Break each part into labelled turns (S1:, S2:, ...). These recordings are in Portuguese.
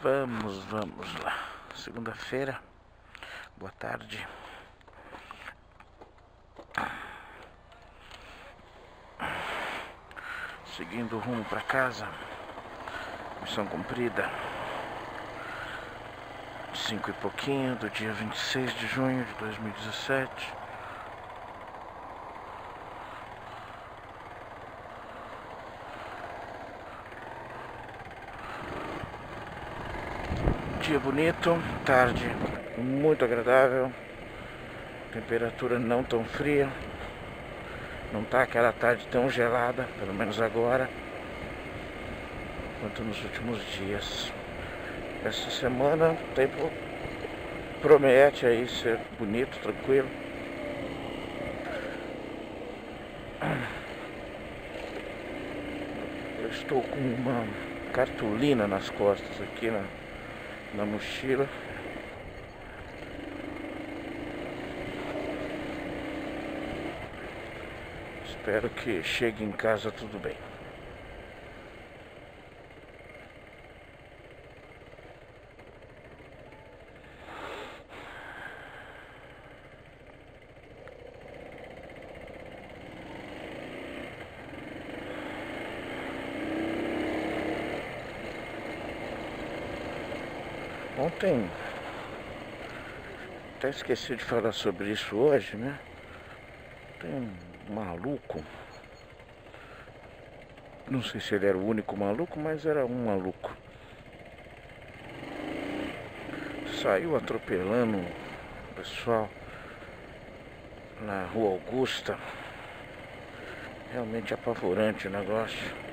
S1: Vamos lá. Segunda-feira, boa tarde. Seguindo o rumo para casa. Missão cumprida. 5 e pouquinho do dia 26 de junho de 2017. Dia bonito, tarde muito agradável, temperatura não tão fria, não tá aquela tarde tão gelada, pelo menos agora, quanto nos últimos dias. Essa semana o tempo promete aí ser bonito, tranquilo. Eu estou com uma cartolina nas costas aqui na mochila. Espero que chegue em casa tudo bem. Ontem, até esqueci de falar sobre isso hoje, né? Tem um maluco, não sei se ele era o único maluco, mas era um maluco. Saiu atropelando o pessoal na Rua Augusta. Realmente apavorante o negócio.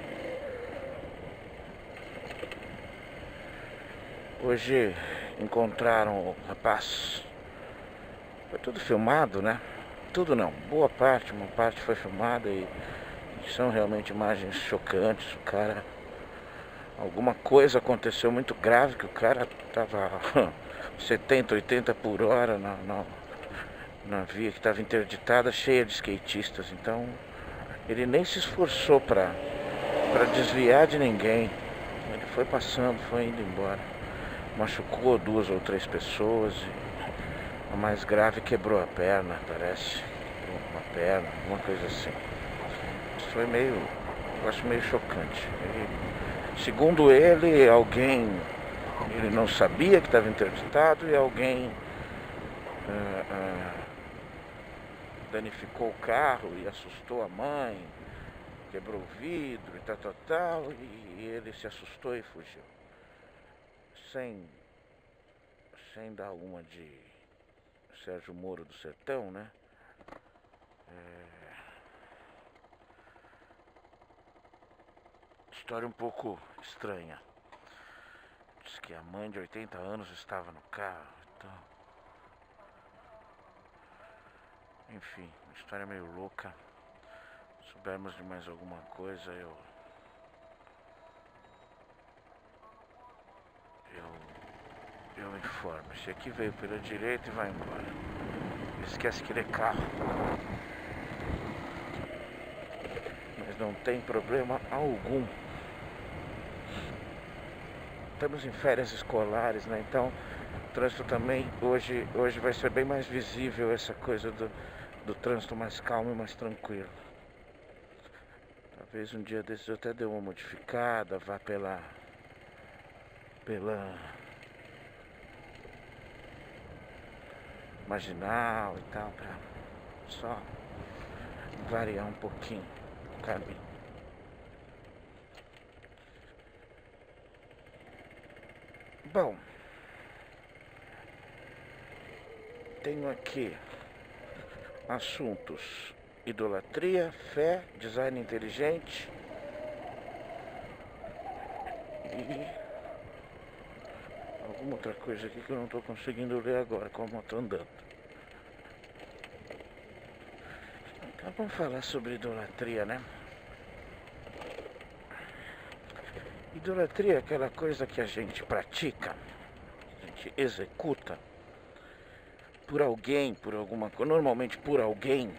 S1: Hoje encontraram o rapaz. Foi tudo filmado, né? Tudo não, boa parte, uma parte foi filmada e são realmente imagens chocantes. O cara, alguma coisa aconteceu muito grave, que o cara tava 70, 80 por hora na via que estava interditada, cheia de skatistas. Então ele nem se esforçou para desviar de ninguém. Ele foi passando, foi indo embora. Machucou 2 ou 3 pessoas e a mais grave quebrou a perna, parece. Uma perna, uma coisa assim. Isso foi meio, eu acho meio chocante. Segundo ele, ele não sabia que estava interditado e alguém danificou o carro e assustou a mãe, quebrou o vidro e tal, e ele se assustou e fugiu. Sem dar uma de Sérgio Moro do Sertão, né? História um pouco estranha. Diz que a mãe de 80 anos estava no carro. Então, enfim, uma história meio louca. Se soubermos de mais alguma coisa, eu informo. Esse aqui veio pela direita e vai embora. Esquece que ele é carro. Mas não tem problema algum. Estamos em férias escolares, né? Então o trânsito também hoje vai ser bem mais visível, essa coisa do trânsito mais calmo e mais tranquilo. Talvez um dia desses eu até dê uma modificada, vá pela Marginal e tal, pra só variar um pouquinho o caminho. Bom, tenho aqui assuntos: idolatria, fé, design inteligente e alguma outra coisa aqui que eu não estou conseguindo ler agora, como eu tô andando. Então vamos falar sobre idolatria, né? Idolatria é aquela coisa que a gente pratica, a gente executa por alguém, por alguma coisa, normalmente por alguém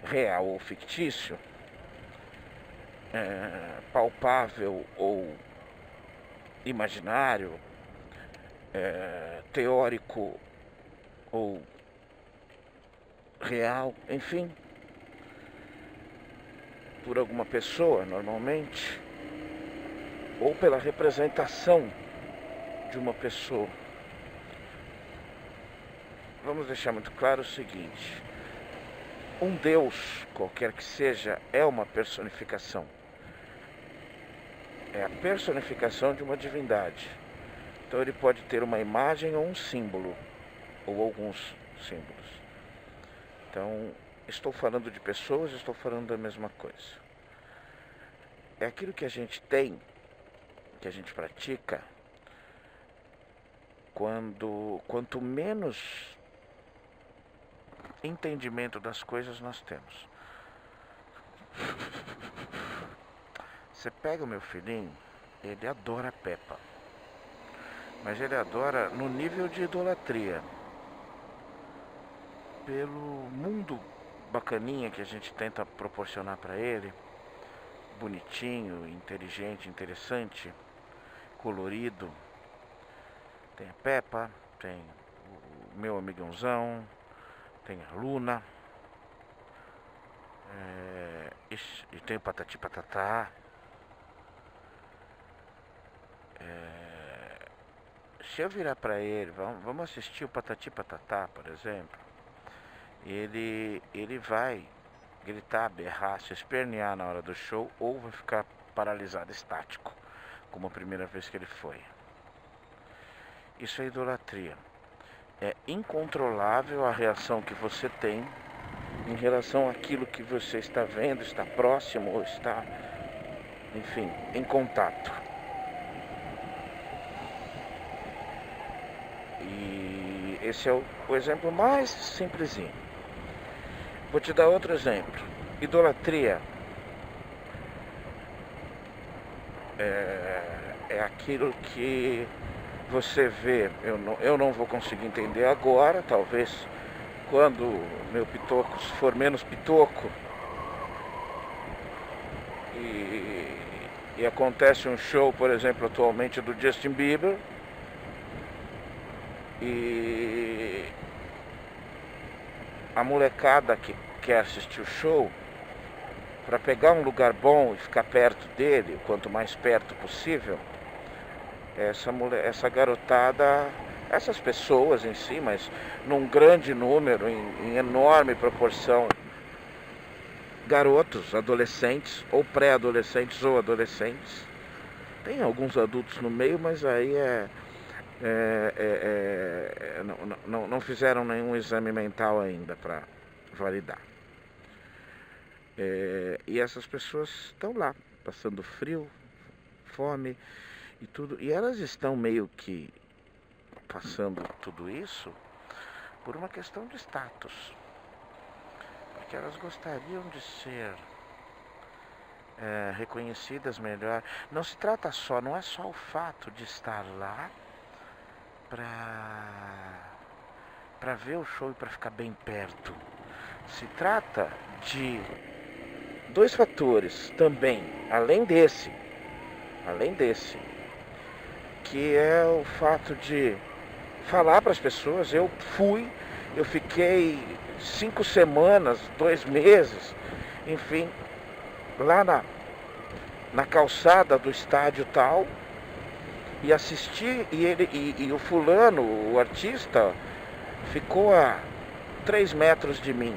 S1: real ou fictício, palpável ou imaginário, teórico ou real, enfim, por alguma pessoa normalmente, ou pela representação de uma pessoa. Vamos deixar muito claro o seguinte: um Deus, qualquer que seja, é uma personificação. É a personificação de uma divindade. Então ele pode ter uma imagem ou um símbolo, ou alguns símbolos. Então, estou falando de pessoas, estou falando da mesma coisa. É aquilo que a gente tem, que a gente pratica, quanto menos entendimento das coisas nós temos. Você pega o meu filhinho, ele adora a Peppa. Mas ele adora no nível de idolatria. Pelo mundo bacaninha que a gente tenta proporcionar para ele. Bonitinho, inteligente, interessante, colorido. Tem a Peppa, tem o meu amigãozão, tem a Luna. E tem o Patati Patatá. Se eu virar para ele, vamos assistir o Patati Patatá, por exemplo, ele vai gritar, berrar, se espernear na hora do show, ou vai ficar paralisado, estático, como a primeira vez que ele foi. Isso é idolatria. É incontrolável a reação que você tem em relação àquilo que você está vendo, está próximo ou está, enfim, em contato. E esse é o exemplo mais simplesinho. Vou te dar outro exemplo. Idolatria é aquilo que você vê. Eu não vou conseguir entender agora, talvez quando meu pitoco for menos pitoco e acontece um show, por exemplo, atualmente do Justin Bieber, e a molecada que quer assistir o show, para pegar um lugar bom e ficar perto dele, quanto mais perto possível, essa garotada, essas pessoas em si, mas num grande número, em enorme proporção, garotos, adolescentes, ou pré-adolescentes ou adolescentes. Tem alguns adultos no meio, mas aí não fizeram nenhum exame mental ainda para validar. E essas pessoas estão lá, passando frio, fome e tudo. E elas estão meio que passando tudo isso por uma questão de status. Porque elas gostariam de ser reconhecidas melhor. Não se trata só, não é só o fato de estar lá para ver o show e para ficar bem perto. Se trata de dois fatores também, além desse, que é o fato de falar para as pessoas. Eu fiquei 5 semanas, 2 meses, enfim, lá na calçada do estádio tal, e assisti, e o fulano, o artista, ficou a 3 metros de mim.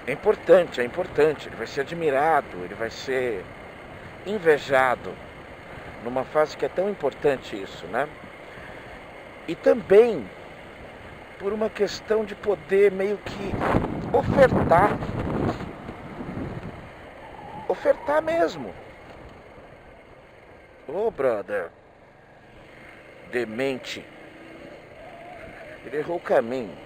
S1: É importante, ele vai ser admirado, ele vai ser invejado, numa fase que é tão importante isso, né? E também por uma questão de poder meio que ofertar mesmo. Ô, brother, demente, ele errou o caminho.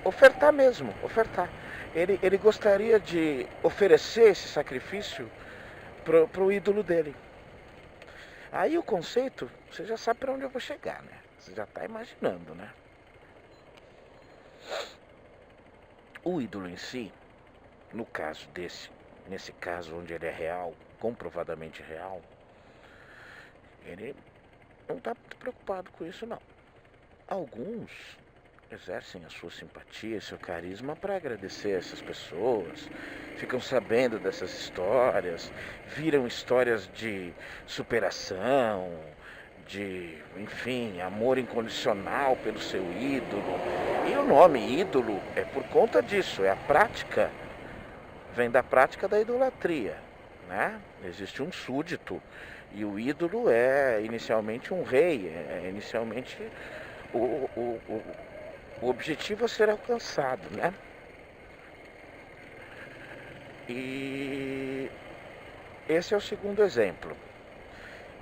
S1: Ofertar mesmo, ofertar. Ele gostaria de oferecer esse sacrifício pro ídolo dele. Aí o conceito, você já sabe para onde eu vou chegar, né? Você já está imaginando, né? O ídolo em si, no caso desse nesse caso onde ele é real, comprovadamente real, ele não está muito preocupado com isso, não. Alguns exercem a sua simpatia e seu carisma para agradecer essas pessoas, ficam sabendo dessas histórias, viram histórias de superação, de, enfim, amor incondicional pelo seu ídolo. E o nome ídolo é por conta disso, é a prática, vem da prática da idolatria, né? Existe um súdito e o ídolo é inicialmente um rei, é inicialmente o objetivo a ser alcançado, né? E esse é o segundo exemplo.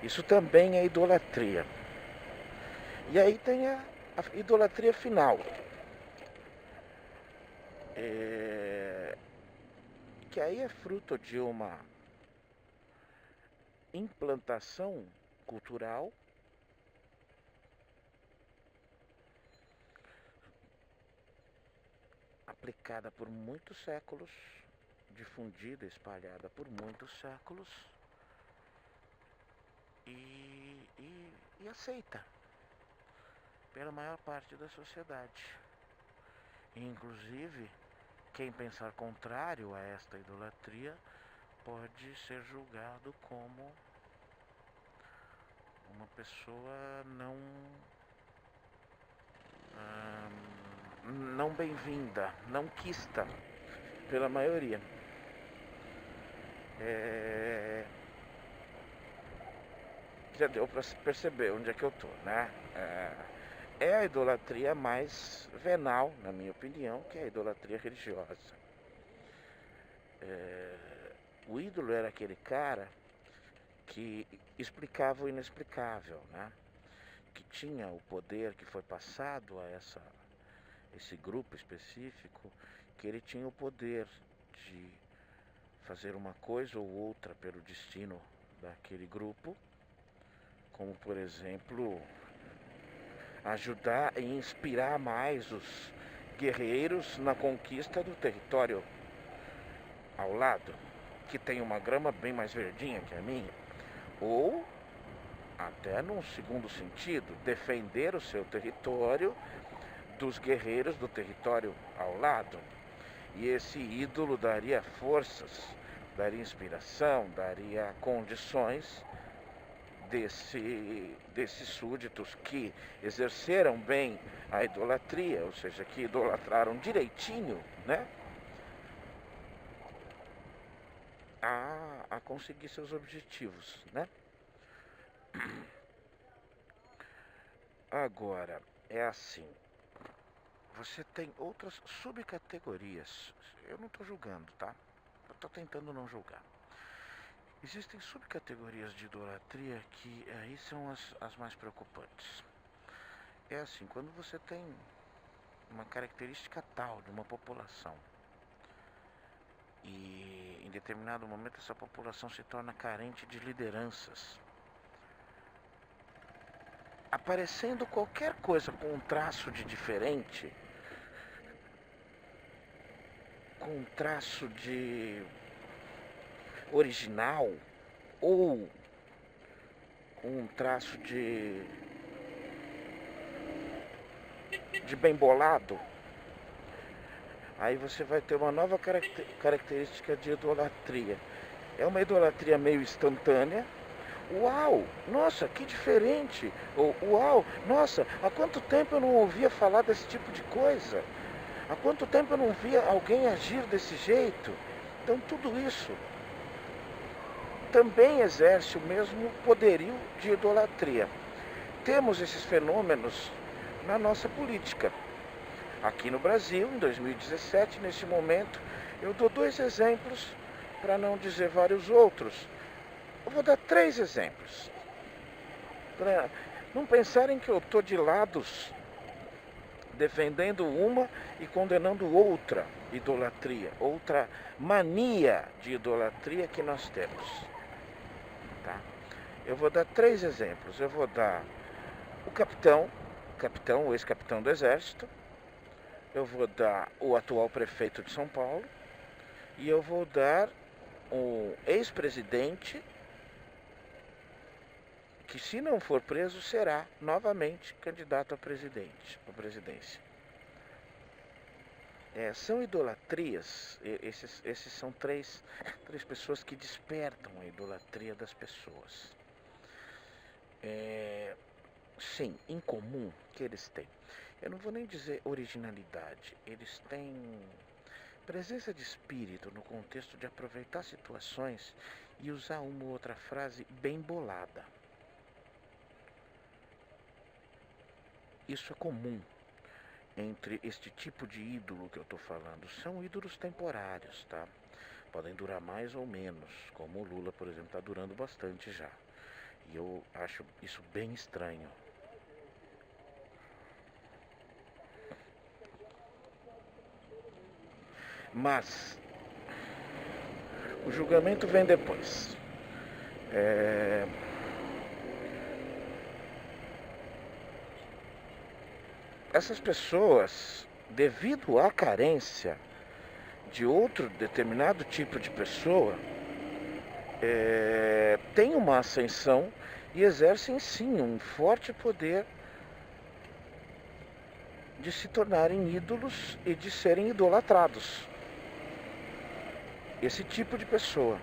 S1: Isso também é idolatria. E aí tem a idolatria final. Que aí é fruto de uma implantação cultural aplicada por muitos séculos, difundida, espalhada por muitos séculos e aceita pela maior parte da sociedade. Inclusive, quem pensar contrário a esta idolatria pode ser julgado como uma pessoa não bem-vinda, não quista pela maioria. Já deu para perceber onde é que eu tô, né? É a idolatria mais venal, na minha opinião, que é a idolatria religiosa. O ídolo era aquele cara que explicava o inexplicável, né? Que tinha o poder que foi passado a esse grupo específico, que ele tinha o poder de fazer uma coisa ou outra pelo destino daquele grupo, como por exemplo ajudar e inspirar mais os guerreiros na conquista do território ao lado, que tem uma grama bem mais verdinha que a minha, ou até num segundo sentido, defender o seu território dos guerreiros do território ao lado. E esse ídolo daria forças, daria inspiração, daria condições desses súditos que exerceram bem a idolatria, ou seja, que idolatraram direitinho, né? A conseguir seus objetivos, né? Agora, é assim, você tem outras subcategorias. Eu não estou julgando, tá? Eu estou tentando não julgar. Existem subcategorias de idolatria que aí são as mais preocupantes. É assim, quando você tem uma característica tal de uma população e em determinado momento essa população se torna carente de lideranças, aparecendo qualquer coisa com um traço de diferente, com um traço de original ou com um traço de bem bolado, aí você vai ter uma nova característica de idolatria. É uma idolatria meio instantânea. Uau, nossa, que diferente. Ou, uau, nossa, há quanto tempo eu não ouvia falar desse tipo de coisa? Há quanto tempo eu não via alguém agir desse jeito? Então tudo isso também exerce o mesmo poderio de idolatria. Temos esses fenômenos na nossa política. Aqui no Brasil, em 2017, nesse momento, eu dou 2 exemplos, para não dizer vários outros. Eu vou dar 3 exemplos, para não pensarem que eu estou de lados defendendo uma e condenando outra idolatria, outra mania de idolatria que nós temos. Tá? Eu vou dar 3 exemplos. Eu vou dar o capitão, o ex-capitão do Exército. Eu vou dar o atual prefeito de São Paulo. E eu vou dar um ex-presidente que, se não for preso, será novamente candidato à presidência. São idolatrias, esses são três pessoas que despertam a idolatria das pessoas. Sim, em comum que eles têm. Eu não vou nem dizer originalidade, eles têm presença de espírito no contexto de aproveitar situações e usar uma ou outra frase bem bolada. Isso é comum entre este tipo de ídolo que eu estou falando. São ídolos temporários, tá? Podem durar mais ou menos, como o Lula, por exemplo, está durando bastante já. E eu acho isso bem estranho. Mas o julgamento vem depois. Essas pessoas, devido à carência de outro determinado tipo de pessoa, têm uma ascensão e exercem sim um forte poder de se tornarem ídolos e de serem idolatrados. Esse tipo de pessoa.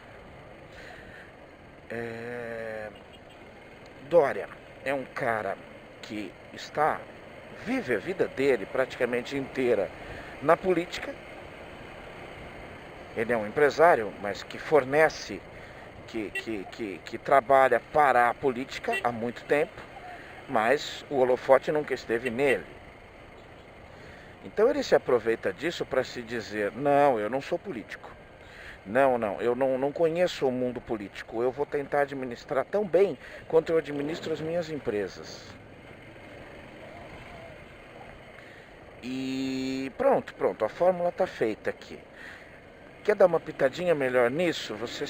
S1: Dória é um cara que vive a vida dele praticamente inteira na política. Ele é um empresário, mas que fornece, que trabalha para a política há muito tempo, mas o holofote nunca esteve nele. Então ele se aproveita disso para se dizer: não, eu não sou político. Não, eu não conheço o mundo político. Eu vou tentar administrar tão bem quanto eu administro as minhas empresas. E pronto, a fórmula está feita aqui. Quer dar uma pitadinha melhor nisso? Você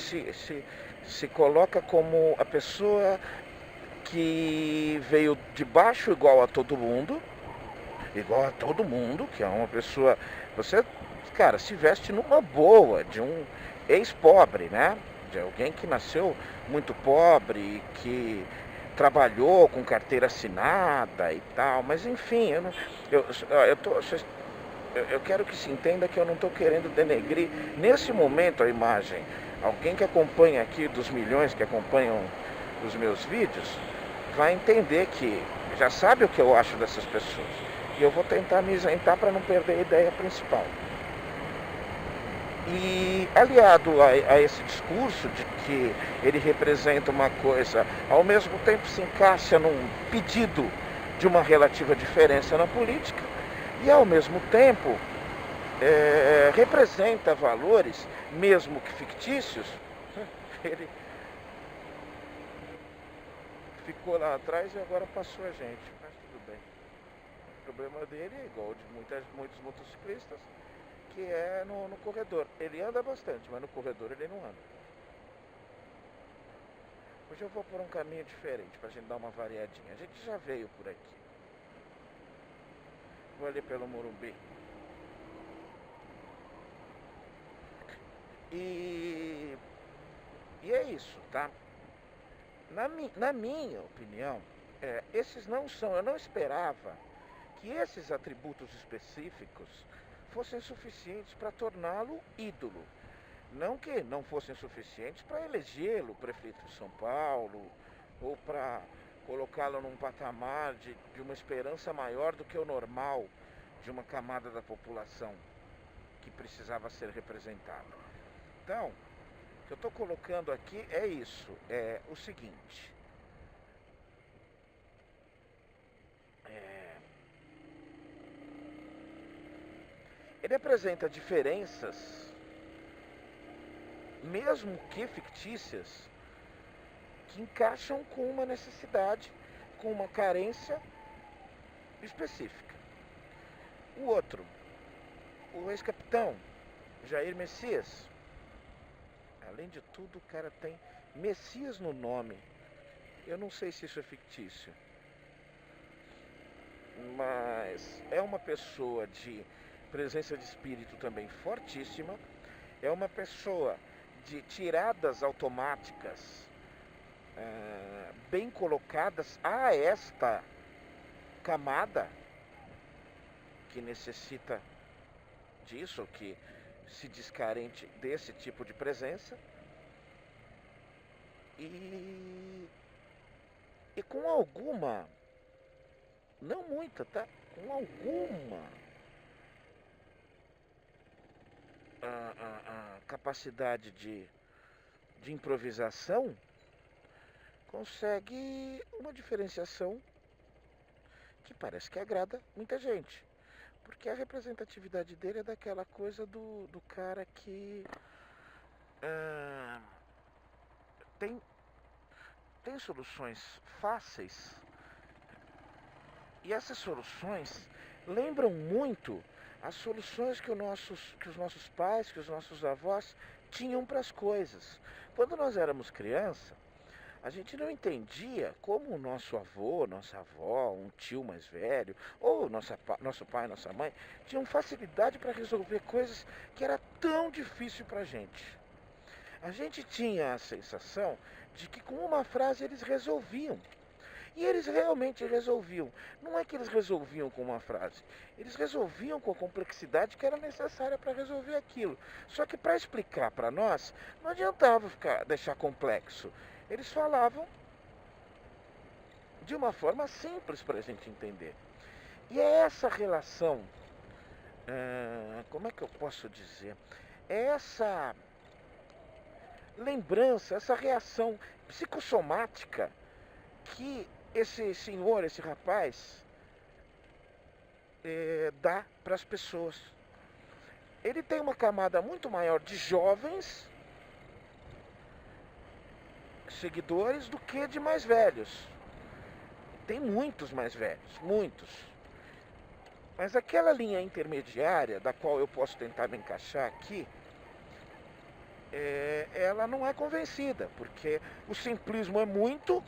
S1: se coloca como a pessoa que veio de baixo igual a todo mundo, que é uma pessoa... Você, cara, se veste numa boa de um ex-pobre, né? De alguém que nasceu muito pobre, que trabalhou com carteira assinada e tal, mas enfim, eu quero que se entenda que eu não estou querendo denegrir nesse momento a imagem. Alguém que acompanha aqui, dos milhões que acompanham os meus vídeos, vai entender que já sabe o que eu acho dessas pessoas. E eu vou tentar me isentar para não perder a ideia principal. E aliado a esse discurso de que ele representa uma coisa, ao mesmo tempo se encaixa num pedido de uma relativa diferença na política, e ao mesmo tempo representa valores, mesmo que fictícios. Ele ficou lá atrás e agora passou a gente, mas tudo bem. O problema dele é igual de muitos motociclistas, que é no corredor. Ele anda bastante, mas no corredor ele não anda. Hoje eu vou por um caminho diferente, pra gente dar uma variadinha. A gente já veio por aqui. Vou ali pelo Morumbi. E é isso, tá? Na minha opinião, esses não são... Eu não esperava que esses atributos específicos fossem suficientes para torná-lo ídolo. Não que não fossem suficientes para elegê-lo prefeito de São Paulo, ou para colocá-lo num patamar de uma esperança maior do que o normal de uma camada da população que precisava ser representada. Então, o que eu estou colocando aqui é isso, é o seguinte. Ele apresenta diferenças, mesmo que fictícias, que encaixam com uma necessidade, com uma carência específica. O outro, o ex-capitão Jair Messias, além de tudo, o cara tem Messias no nome. Eu não sei se isso é fictício, mas é uma pessoa de presença de espírito também fortíssima. É uma pessoa de tiradas automáticas bem colocadas a esta camada que necessita disso, que se diz carente desse tipo de presença, e com alguma, não muita, tá? Com alguma capacidade de improvisação, consegue uma diferenciação que parece que agrada muita gente. Porque a representatividade dele é daquela coisa do cara que tem soluções fáceis, e essas soluções lembram muito as soluções que os nossos pais, que os nossos avós tinham para as coisas. Quando nós éramos criança, a gente não entendia como o nosso avô, nossa avó, um tio mais velho, ou nosso pai, nossa mãe, tinham facilidade para resolver coisas que era tão difícil para a gente. A gente tinha a sensação de que com uma frase eles resolviam. E eles realmente resolviam. Não é que eles resolviam com uma frase. Eles resolviam com a complexidade que era necessária para resolver aquilo. Só que para explicar para nós, não adiantava deixar complexo. Eles falavam de uma forma simples para a gente entender. E é essa relação, como é que eu posso dizer? É essa lembrança, essa reação psicossomática que esse senhor, esse rapaz, dá para as pessoas. Ele tem uma camada muito maior de jovens seguidores do que de mais velhos. Tem muitos mais velhos, muitos. Mas aquela linha intermediária, da qual eu posso tentar me encaixar aqui, ela não é convencida, porque o simplismo é muito.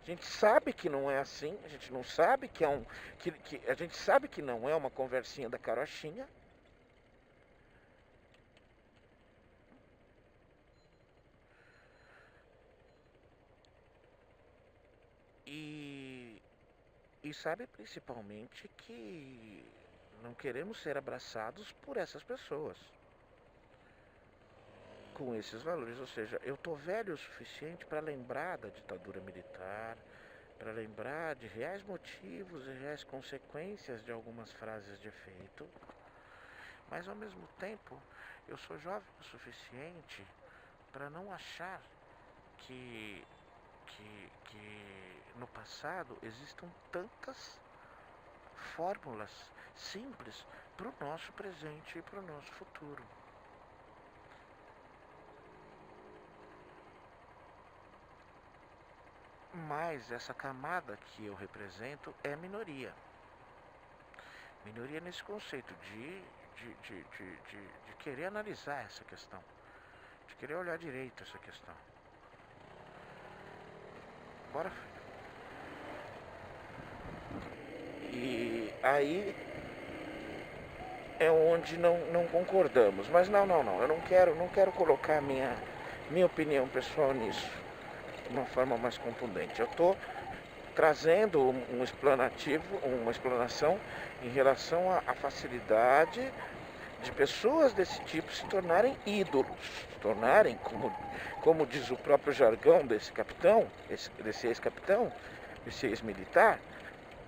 S1: A gente sabe que não é assim, a gente não sabe que a gente sabe que não é uma conversinha da carochinha. E sabe principalmente que não queremos ser abraçados por essas pessoas com esses valores. Ou seja, eu tô velho o suficiente para lembrar da ditadura militar, para lembrar de reais motivos e reais consequências de algumas frases de efeito, mas ao mesmo tempo eu sou jovem o suficiente para não achar que no passado existam tantas fórmulas simples para o nosso presente e para o nosso futuro. Mas essa camada que eu represento é minoria. Minoria nesse conceito de querer analisar essa questão, de querer olhar direito essa questão. Bora, filho. E aí é onde não concordamos. Mas não. Eu não quero colocar minha opinião pessoal nisso de uma forma mais contundente. Eu estou trazendo uma explanação em relação à facilidade de pessoas desse tipo se tornarem ídolos, se tornarem, como diz o próprio jargão desse capitão, desse ex-capitão, desse ex-militar,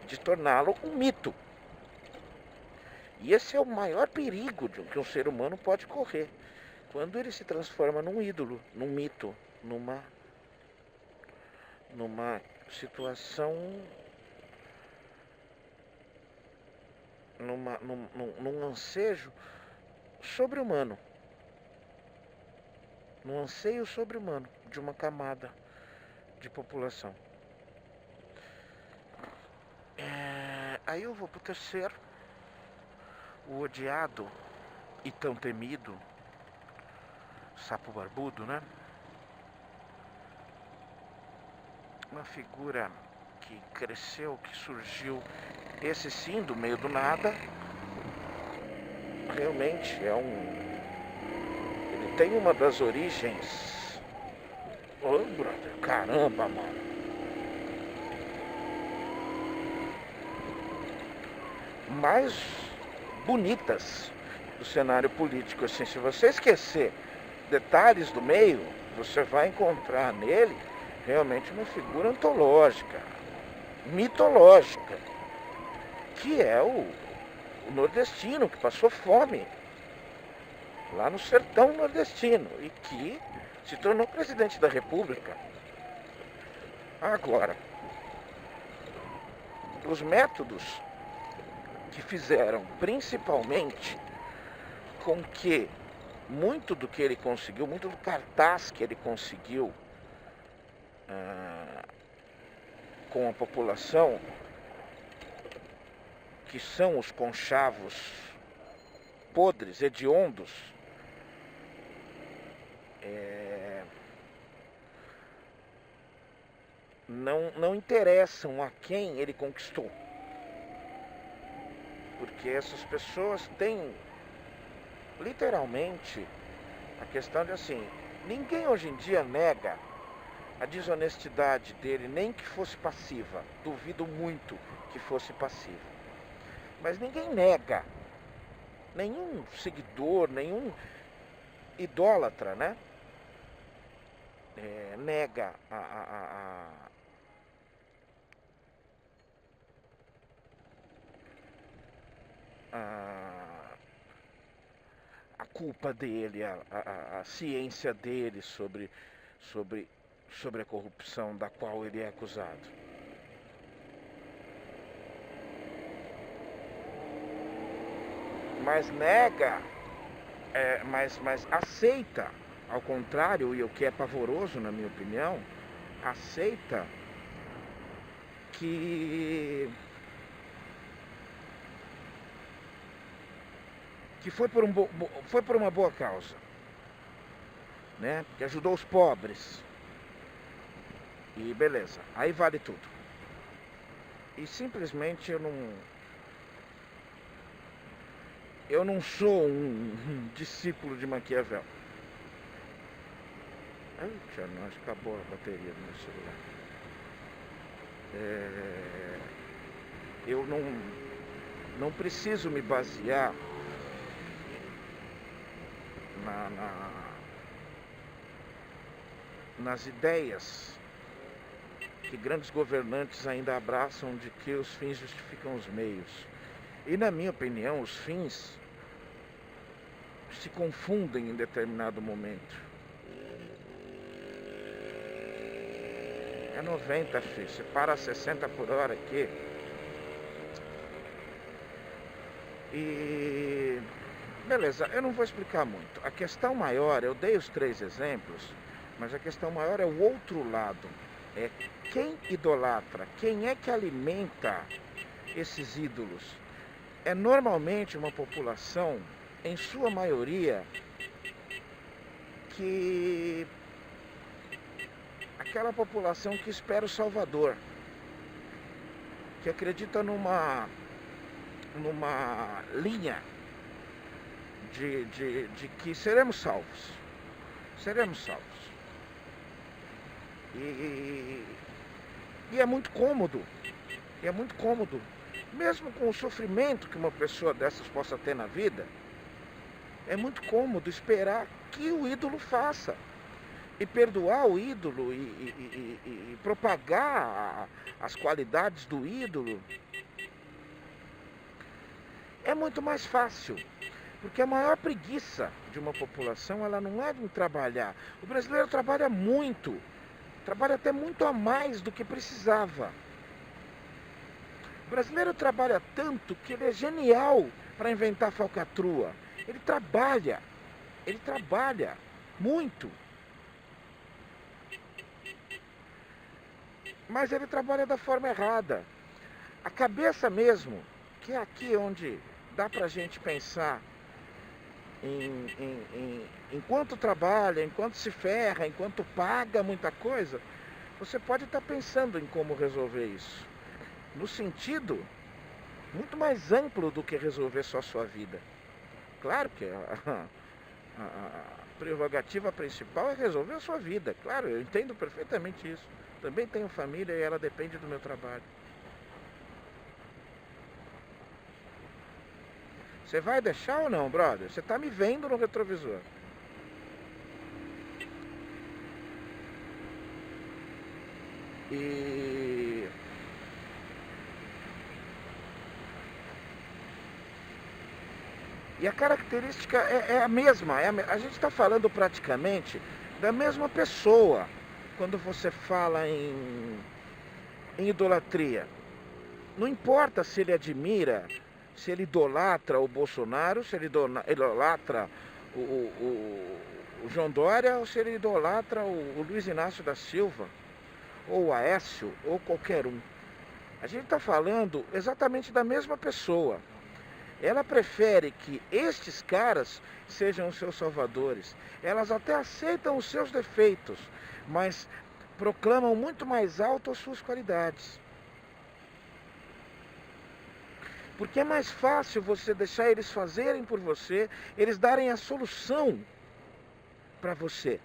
S1: de torná-lo um mito. E esse é o maior perigo que um ser humano pode correr, quando ele se transforma num ídolo, num mito, numa situação, num ansejo sobre-humano, num anseio sobre-humano de uma camada de população. Aí eu vou pro terceiro, o odiado e tão temido sapo barbudo, né? Uma figura que cresceu, que surgiu, esse sim, do meio do nada. Realmente tem uma das origens... Ô, brother, caramba, mano. Mais bonitas do cenário político, assim. Se você esquecer detalhes do meio, você vai encontrar nele realmente uma figura antológica, mitológica, que é o nordestino que passou fome lá no sertão nordestino e que se tornou presidente da República. Agora, os métodos que fizeram principalmente com que muito do que ele conseguiu, muito do cartaz que ele conseguiu com a população, que são os conchavos podres, hediondos, não interessam a quem ele conquistou. Porque essas pessoas têm, literalmente, a questão de assim, ninguém hoje em dia nega a desonestidade dele, nem que fosse passiva. Duvido muito que fosse passiva. Mas ninguém nega, nenhum seguidor, nenhum idólatra, né? Nega a culpa dele, a ciência dele sobre a corrupção da qual ele é acusado. Mas nega, mas aceita, ao contrário, e o que é pavoroso na minha opinião, aceita que foi por uma boa causa, né? Que ajudou os pobres. E beleza, aí vale tudo. E simplesmente eu não sou um discípulo de Maquiavel. Ai, acho que acabou a bateria do meu celular. Eu não preciso me basear nas ideias que grandes governantes ainda abraçam de que os fins justificam os meios. E na minha opinião, os fins se confundem em determinado momento. É 90, filho. Você para a 60 por hora aqui. E... beleza, eu não vou explicar muito. A questão maior, eu dei os 3 exemplos, mas a questão maior é o outro lado. É quem idolatra, quem é que alimenta esses ídolos. É normalmente uma população, em sua maioria, que... aquela população que espera o Salvador, que acredita numa linha de que seremos salvos. Seremos salvos. E é muito cômodo. E é muito cômodo. Mesmo com o sofrimento que uma pessoa dessas possa ter na vida, é muito cômodo esperar que o ídolo faça. E perdoar o ídolo e propagar as qualidades do ídolo é muito mais fácil. Porque a maior preguiça de uma população, ela não é em trabalhar. O brasileiro trabalha muito. Trabalha até muito a mais do que precisava. O brasileiro trabalha tanto que ele é genial para inventar falcatrua. Ele trabalha muito. Mas ele trabalha da forma errada. A cabeça mesmo, que é aqui onde dá pra gente pensar enquanto trabalha, enquanto se ferra, enquanto paga muita coisa, você pode estar pensando em como resolver isso. No sentido muito mais amplo do que resolver só a sua vida. Claro que A prerrogativa principal é resolver a sua vida. Claro, eu entendo perfeitamente isso. Também tenho família e ela depende do meu trabalho. Você vai deixar ou não, brother? Você tá me vendo no retrovisor. E a característica é a mesma. A gente está falando praticamente da mesma pessoa quando você fala em idolatria. Não importa se ele admira, se ele idolatra o Bolsonaro, se ele idolatra o João Dória, ou se ele idolatra o Luiz Inácio da Silva, ou o Aécio, ou qualquer um. A gente está falando exatamente da mesma pessoa. Ela prefere que estes caras sejam os seus salvadores. Elas até aceitam os seus defeitos, mas proclamam muito mais alto as suas qualidades. Porque é mais fácil você deixar eles fazerem por você, eles darem a solução para você.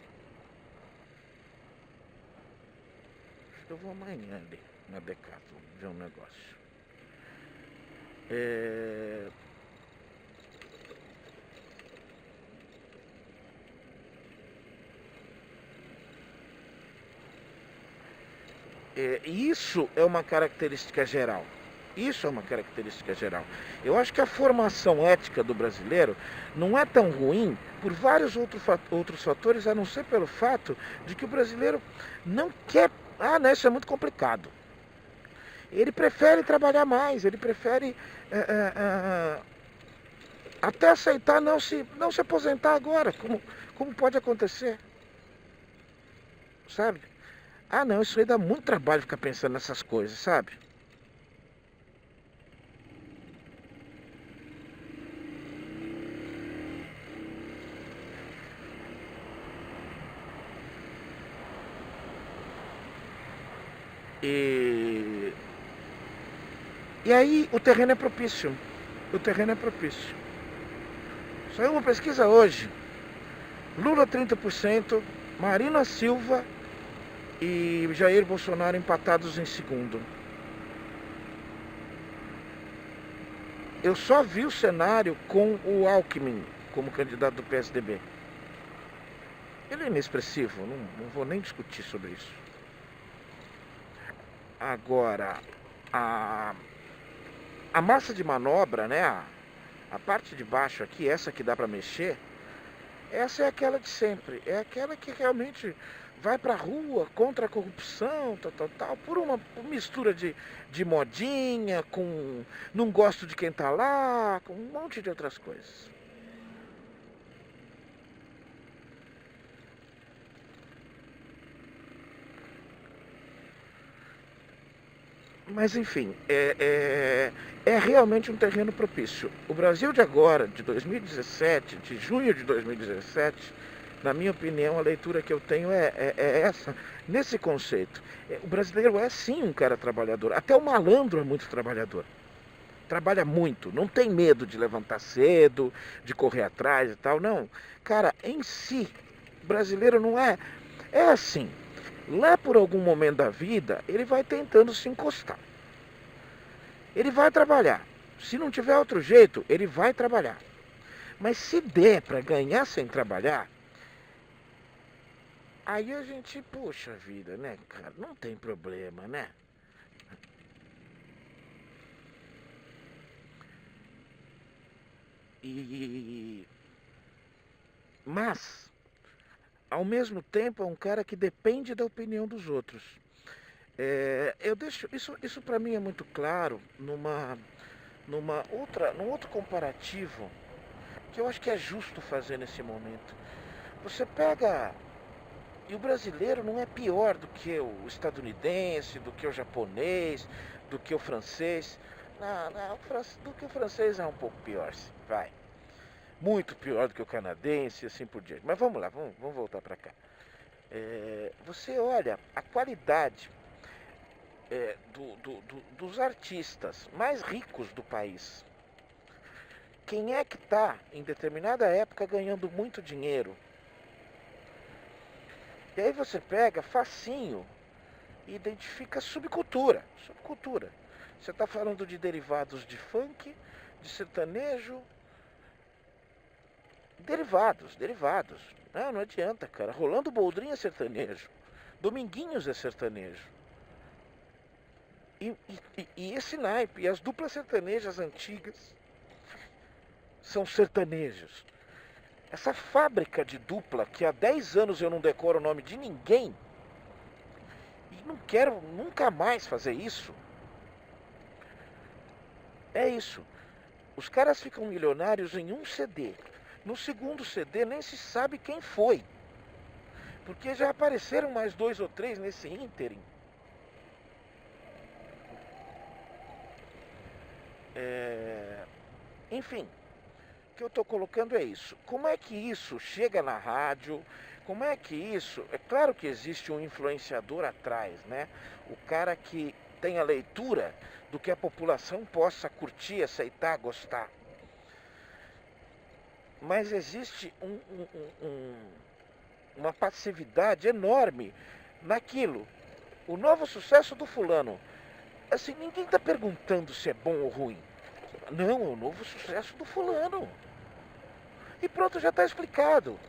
S1: Eu vou amanhã ali na Decathlon ver um negócio. Isso é uma característica geral. Isso é uma característica geral. Eu acho que a formação ética do brasileiro não é tão ruim por vários outros fatores, a não ser pelo fato de que o brasileiro não quer. Não, isso é muito complicado. Ele prefere trabalhar mais, ele prefere até aceitar não se aposentar agora, como pode acontecer. Sabe? Não, isso aí dá muito trabalho ficar pensando nessas coisas, sabe? E aí o terreno é propício. O terreno é propício. Saiu uma pesquisa hoje. Lula 30%, Marina Silva e Jair Bolsonaro empatados em segundo. Eu só vi o cenário com o Alckmin como candidato do PSDB. Ele é inexpressivo, não vou nem discutir sobre isso. Agora, a massa de manobra, né? A parte de baixo aqui, essa que dá para mexer, essa é aquela de sempre. É aquela que realmente vai pra rua contra a corrupção, tal, por uma mistura de modinha, com não gosto de quem tá lá, com um monte de outras coisas. Mas enfim, é realmente um terreno propício. O Brasil de agora, de 2017, de junho de 2017, na minha opinião, a leitura que eu tenho é essa, nesse conceito. O brasileiro é sim um cara trabalhador, até o malandro é muito trabalhador. Trabalha muito, não tem medo de levantar cedo, de correr atrás e tal, não. Cara, em si, o brasileiro não é assim. Lá por algum momento da vida, ele vai tentando se encostar. Ele vai trabalhar. Se não tiver outro jeito, ele vai trabalhar. Mas se der para ganhar sem trabalhar, aí a gente, poxa vida, né, cara? Não tem problema, né? Mas, ao mesmo tempo, é um cara que depende da opinião dos outros. Eu deixo isso para mim é muito claro num outro comparativo que eu acho que é justo fazer nesse momento. Você pega e o brasileiro não é pior do que o estadunidense, do que o japonês, do que o francês. Não, do que o francês é um pouco pior, vai. Muito pior do que o canadense e assim por diante. Mas vamos lá, vamos voltar para cá. Você olha a qualidade dos artistas mais ricos do país. quem é que está em determinada época ganhando muito dinheiro. E aí você pega facinho e identifica subcultura. Subcultura. Você está falando de derivados de funk, de sertanejo. Derivados. Não adianta, cara. Rolando Boldrinho é sertanejo. Dominguinhos é sertanejo. E esse naipe, e as duplas sertanejas antigas são sertanejos. Essa fábrica de dupla, que há 10 anos eu não decoro o nome de ninguém, e não quero nunca mais fazer isso, é isso. Os caras ficam milionários em um CD. No segundo CD nem se sabe quem foi. Porque já apareceram mais 2 ou 3 nesse ínterim. Enfim, o que eu estou colocando é isso. Como é que isso chega na rádio? Como é que isso... É claro que existe um influenciador atrás, né? O cara que tem a leitura do que a população possa curtir, aceitar, gostar. Mas existe uma passividade enorme naquilo. O novo sucesso do fulano. Assim, ninguém está perguntando se é bom ou ruim. Não, é o novo sucesso do fulano. E pronto, já está explicado.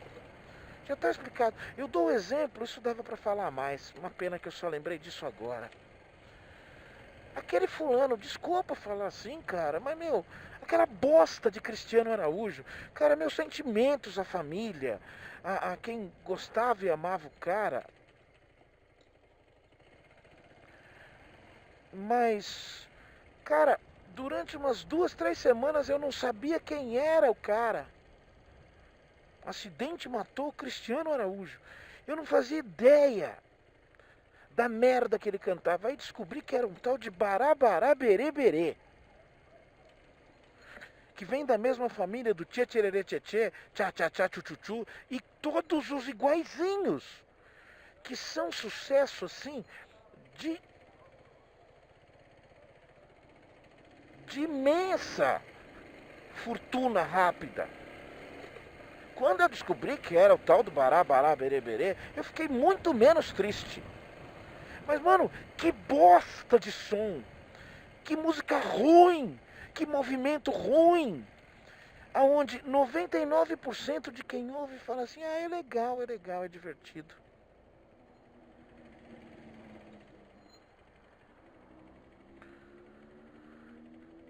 S1: Já está explicado. Eu dou um exemplo, isso dava para falar mais. Uma pena que eu só lembrei disso agora. Aquele fulano, desculpa falar assim, cara, mas meu, aquela bosta de Cristiano Araújo, cara, meus sentimentos à família, a quem gostava e amava o cara. Mas, cara, durante umas 2, 3 semanas eu não sabia quem era o cara. Um acidente matou o Cristiano Araújo. Eu não fazia ideia da merda que ele cantava. Aí descobri que era um tal de Barabará Berê Berê, que vem da mesma família do Tchê Tchererê Tchê Tchê, Tchá Tchá Tchá Tchu Tchu Tchu, e todos os iguaizinhos, que são sucesso assim de imensa fortuna rápida. Quando eu descobri que era o tal do Barabará Berê Berê, eu fiquei muito menos triste. Mas, mano, que bosta de som. Que música ruim. Que movimento ruim. Aonde 99% de quem ouve fala assim, é legal, é divertido.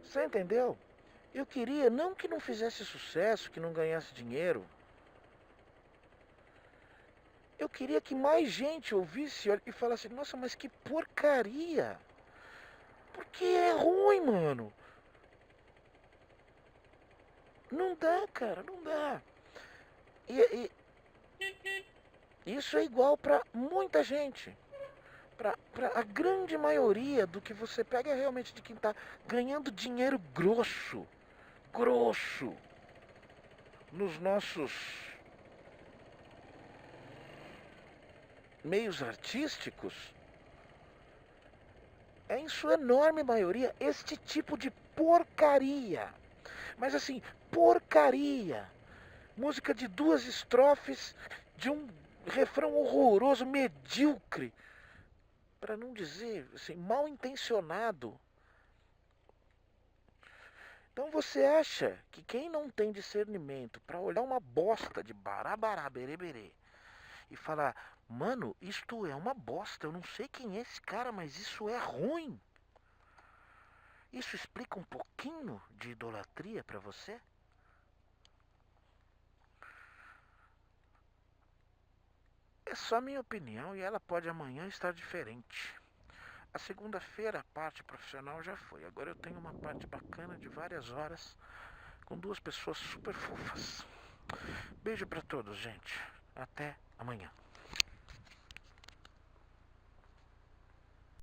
S1: Você entendeu? Eu queria não que não fizesse sucesso, que não ganhasse dinheiro. Eu queria que mais gente ouvisse e falasse, nossa, mas que porcaria. Porque é ruim, mano. Não dá, cara, não dá. E isso é igual pra muita gente. Pra a grande maioria do que você pega é realmente de quem tá ganhando dinheiro grosso. Grosso. Nos nossos meios artísticos. É em sua enorme maioria este tipo de porcaria. Mas assim, porcaria. Música de 2 estrofes de um refrão horroroso, medíocre. Para não dizer, assim, mal intencionado. Então você acha que quem não tem discernimento para olhar uma bosta de barabará, berê, berê, e falar, mano, isto é uma bosta, eu não sei quem é esse cara, mas isso é ruim. Isso explica um pouquinho de idolatria para você? É só minha opinião e ela pode amanhã estar diferente. A segunda-feira a parte profissional já foi. Agora eu tenho uma parte bacana de várias horas com 2 pessoas super fofas. Beijo para todos, gente. Até amanhã.